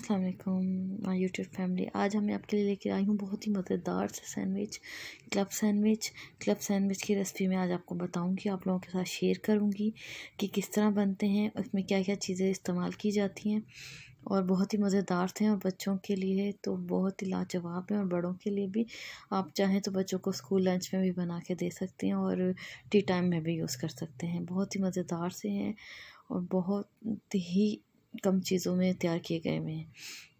अस्सलाम वालेकुम YouTube family. आज मैं आपके लिए लेकर आई हूँ बहुत ही मज़ेदार से सैंडविच, क्लब सैंडविच की रेसिपी मैं आज आपको बताऊँगी, आप लोगों के साथ शेयर करूँगी कि किस तरह बनते हैं, उसमें क्या क्या चीज़ें इस्तेमाल की जाती हैं और बहुत ही मज़ेदार थे। और बच्चों के लिए तो बहुत ही लाजवाब हैं और बड़ों के लिए भी। आप चाहें तो बच्चों को स्कूल लंच में भी बना के दे सकते हैं और टी टाइम में भी यूज़ कर सकते हैं। बहुत ही मज़ेदार से हैं और बहुत ही कम चीज़ों में तैयार किए गए हुए हैं।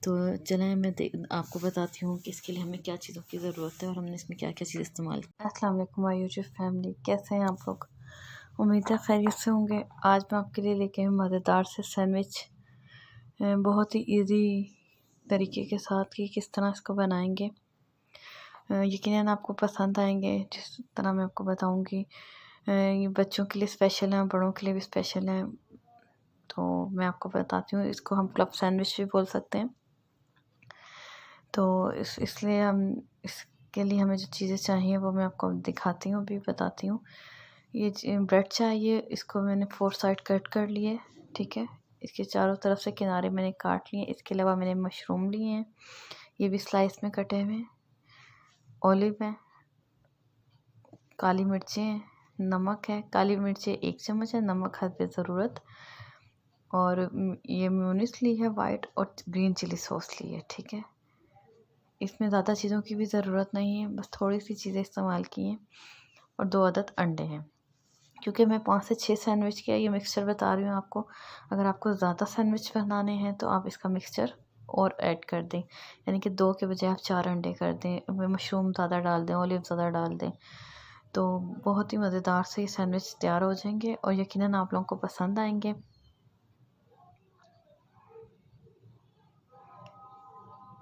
तो चलें मैं आपको बताती हूँ कि इसके लिए हमें क्या चीज़ों की ज़रूरत है और हमने इसमें क्या क्या चीज़ इस्तेमाल की। अस्सलाम वालेकुम माय यूट्यूब फैमिली, कैसे हैं आप लोग? उम्मीद है खैरियत से होंगे। आज मैं आपके लिए लेके आई हूँ मज़ेदार से सैंडविच, बहुत ही इजी तरीके के साथ कि किस तरह इसको बनाएंगे। यकीनन आपको पसंद आएंगे जिस तरह मैं आपको बताऊँगी। ये बच्चों के लिए स्पेशल है, बड़ों के लिए भी स्पेशल है। तो मैं आपको बताती हूँ, इसको हम क्लब सैंडविच भी बोल सकते हैं। तो इसलिए हम इसके लिए हमें जो चीज़ें चाहिए वो मैं आपको दिखाती हूँ, अभी बताती हूँ। ये ब्रेड चाहिए, इसको मैंने 4 साइड कट कर लिए, ठीक है। इसके चारों तरफ से किनारे मैंने काट लिए। इसके अलावा मैंने मशरूम लिए हैं, ये भी स्लाइस में कटे हुए हैं। ऑलिव है, काली मिर्चें हैं, नमक है। काली मिर्चें 1 चम्मच है, नमक हस्बे ज़रूरत। और ये मेयोनीज ली है वाइट, और ग्रीन चिली सॉस ली है, ठीक है। इसमें ज़्यादा चीज़ों की भी ज़रूरत नहीं है, बस थोड़ी सी चीज़ें इस्तेमाल की हैं। और 2 अदद अंडे हैं। क्योंकि मैं 5 से 6 सैंडविच का ये मिक्सचर बता रही हूँ आपको। अगर आपको ज़्यादा सैंडविच बनाने हैं तो आप इसका मिक्सचर और ऐड कर दें, यानी कि 2 के बजाय आप 4 अंडे कर दें, मशरूम ज़्यादा डाल दें, ऑलिव ज़्यादा डाल दें। तो बहुत ही मज़ेदार से ये सैंडविच तैयार हो जाएंगे और यकीनन आप लोगों को पसंद आएंगे।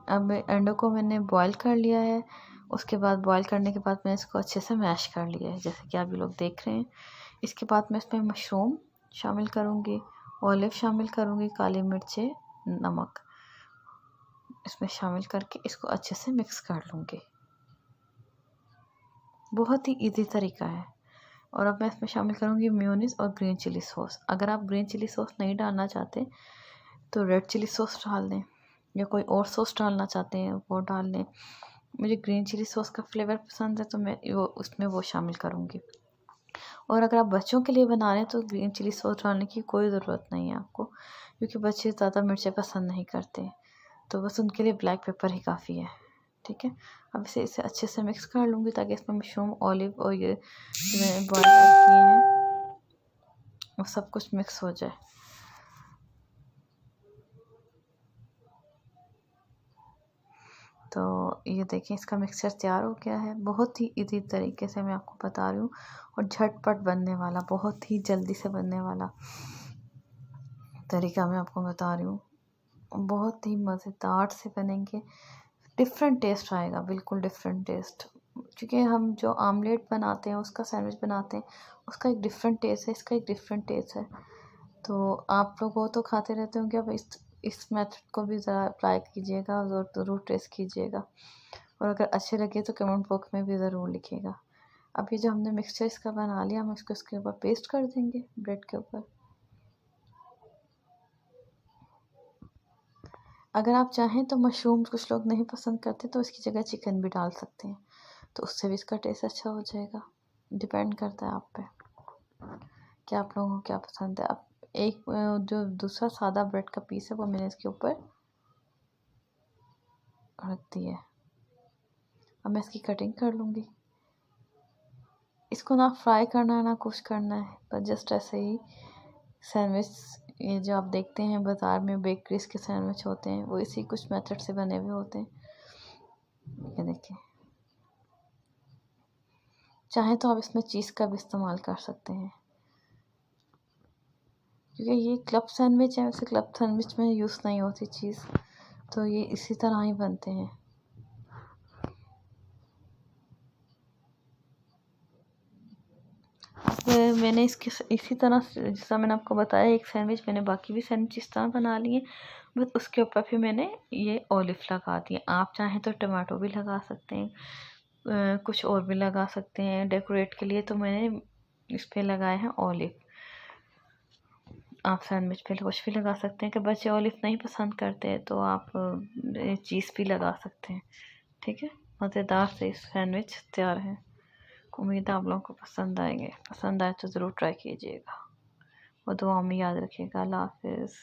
अब अंडों को मैंने बॉईल कर लिया है। उसके बाद बॉईल करने के बाद मैंने इसको अच्छे से मैश कर लिया है, जैसे कि आप ये लोग देख रहे हैं। इसके बाद मैं इसमें मशरूम शामिल करूँगी, ऑलिव शामिल करूँगी, काली मिर्चें, नमक इसमें शामिल करके इसको अच्छे से मिक्स कर लूँगी। बहुत ही इजी तरीका है। और अब मैं इसमें शामिल करूँगी मेयोनीज और ग्रीन चिली सॉस। अगर आप ग्रीन चिली सॉस नहीं डालना चाहते तो रेड चिली सॉस डाल दें, या कोई और सॉस डालना चाहते हैं वो डाल लें। मुझे ग्रीन चिली सॉस का फ्लेवर पसंद है तो मैं उसमें वो शामिल करूँगी। और अगर आप बच्चों के लिए बना रहे हैं तो ग्रीन चिली सॉस डालने की कोई ज़रूरत नहीं है आपको, क्योंकि बच्चे ज़्यादा मिर्चें पसंद नहीं करते। तो बस उनके लिए ब्लैक पेपर ही काफ़ी है, ठीक है। अब इसे अच्छे से मिक्स कर लूँगी ताकि इसमें मशरूम, ऑलिव और ये जो मैंने बॉयल किए हैं वो सब कुछ मिक्स हो जाए। तो ये देखें, इसका मिक्सचर तैयार हो गया है। बहुत ही इजी तरीके से मैं आपको बता रही हूँ और झटपट बनने वाला, बहुत ही जल्दी से बनने वाला तरीका मैं आपको बता रही हूँ। बहुत ही मज़ेदार से बनेंगे, डिफरेंट टेस्ट आएगा, बिल्कुल डिफरेंट टेस्ट। क्योंकि हम जो आमलेट बनाते हैं, उसका सैंडविच बनाते हैं, उसका एक डिफरेंट टेस्ट है, इसका एक डिफरेंट टेस्ट है। तो आप लोग वो तो खाते रहते होंगे, अब इस मेथड को भी ज़रा अप्लाई कीजिएगा और ज़रूर टेस्ट कीजिएगा। और अगर अच्छे लगे तो कमेंट बॉक्स में भी ज़रूर लिखिएगा। अब ये जो हमने मिक्सचर इसका बना लिया, हम इसको इसके ऊपर पेस्ट कर देंगे, ब्रेड के ऊपर। अगर आप चाहें तो मशरूम कुछ लोग नहीं पसंद करते तो इसकी जगह चिकन भी डाल सकते हैं, तो उससे भी इसका टेस्ट अच्छा हो जाएगा। डिपेंड करता है आप पे कि आप लोगों को क्या पसंद है। अब एक जो दूसरा सादा ब्रेड का पीस है वो मैंने इसके ऊपर रख दिया है। अब मैं इसकी कटिंग कर लूँगी। इसको ना फ्राई करना है ना कुछ करना है, पर जस्ट ऐसे ही सैंडविच, ये जो आप देखते हैं बाज़ार में बेकरीज के सैंडविच होते हैं, वो इसी कुछ मेथड से बने हुए होते हैं। ये देखिए, चाहे तो आप इसमें चीज़ का भी इस्तेमाल कर सकते हैं, क्योंकि ये क्लब सैंडविच है। वैसे क्लब सैंडविच में यूज़ नहीं होती चीज़, तो ये इसी तरह ही बनते हैं। अब मैंने इसके इसी तरह जैसा मैंने आपको बताया, एक सैंडविच मैंने बाकी भी सैंडविच इस तरह बना लिए, बस उसके ऊपर फिर मैंने ये ऑलिव लगा दिए। आप चाहें तो टमाटो भी लगा सकते हैं, कुछ और भी लगा सकते हैं डेकोरेट के लिए, तो मैंने इस पर लगाए हैं ऑलिव। आप सैंडविच पे कुछ भी लगा सकते हैं। कि बच्चे ऑलिव नहीं पसंद करते हैं तो आप चीज़ भी लगा सकते हैं। ठीक है, मज़ेदार से सैंडविच तैयार है। उम्मीद है आप लोगों को पसंद आएंगे। पसंद आए तो ज़रूर ट्राई कीजिएगा और दुआ में याद रखिएगा। अल्लाह हाफिज़।